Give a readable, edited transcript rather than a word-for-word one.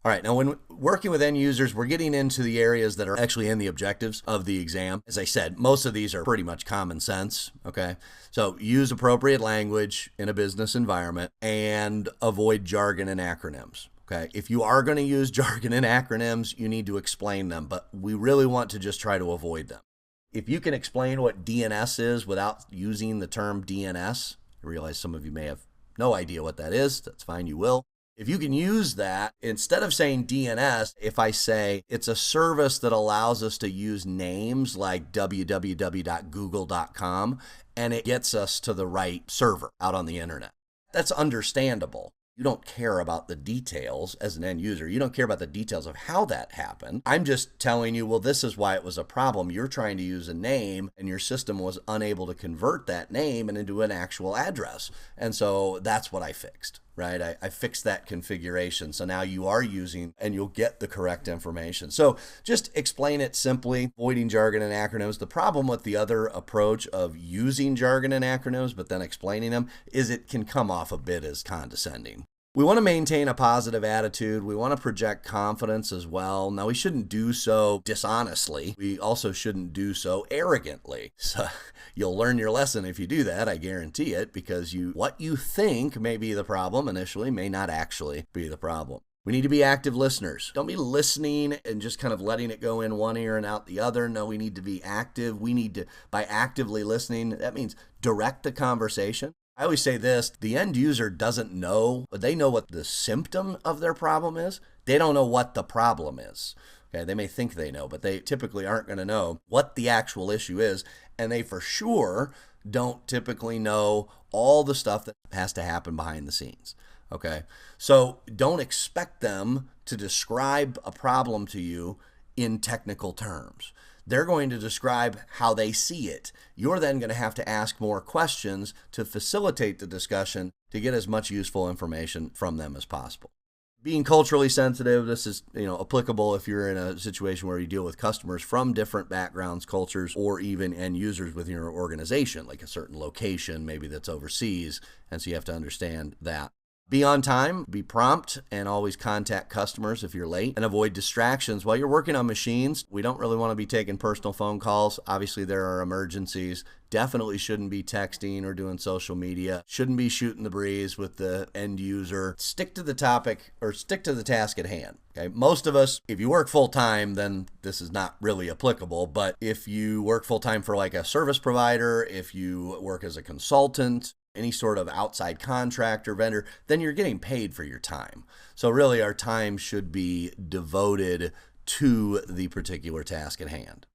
All right, now when working with end users, we're getting into the areas that are actually in the objectives of the exam. As I said, most of these are pretty much common sense, okay? So use appropriate language in a business environment and avoid jargon and acronyms. Okay, if you are going to use jargon and acronyms, you need to explain them, but we really want to just try to avoid them. If you can explain what DNS is without using the term DNS, I realize some of you may have no idea what that is. That's fine, you will. If you can use that, instead of saying DNS, if I say it's a service that allows us to use names like www.google.com and it gets us to the right server out on the internet, that's understandable. You don't care about the details as an end user. You don't care about the details of how that happened. I'm just telling you, well, this is why it was a problem. You're trying to use a name and your system was unable to convert that name into an actual address. And so that's what I fixed, right? I fixed that configuration. So now you are using and you'll get the correct information. So just explain it simply, avoiding jargon and acronyms. The problem with the other approach of using jargon and acronyms, but then explaining them, is it can come off a bit as condescending. We want to maintain a positive attitude. We want to project confidence as well. Now, we shouldn't do so dishonestly. We also shouldn't do so arrogantly. So you'll learn your lesson if you do that, I guarantee it, because what you think may be the problem initially may not actually be the problem. We need to be active listeners. Don't be listening and just kind of letting it go in one ear and out the other. No, we need to be active. We need to, by actively listening, that means direct the conversation. I always say this, the end user doesn't know, but they know what the symptom of their problem is. They don't know what the problem is. Okay, they may think they know, but they typically aren't going to know what the actual issue is. And they for sure don't typically know all the stuff that has to happen behind the scenes. Okay, so don't expect them to describe a problem to you in technical terms. They're going to describe how they see it. You're then going to have to ask more questions to facilitate the discussion to get as much useful information from them as possible. Being culturally sensitive, this is applicable if you're in a situation where you deal with customers from different backgrounds, cultures, or even end users within your organization, like a certain location maybe that's overseas, and so you have to understand that. Be on time, be prompt, and always contact customers if you're late, and avoid distractions. While you're working on machines, we don't really want to be taking personal phone calls. Obviously, there are emergencies. Definitely shouldn't be texting or doing social media. Shouldn't be shooting the breeze with the end user. Stick to the topic or stick to the task at hand. Okay? Most of us, if you work full time, then this is not really applicable. But if you work full time for like a service provider, if you work as a consultant, any sort of outside contractor, vendor, then you're getting paid for your time. So really our time should be devoted to the particular task at hand.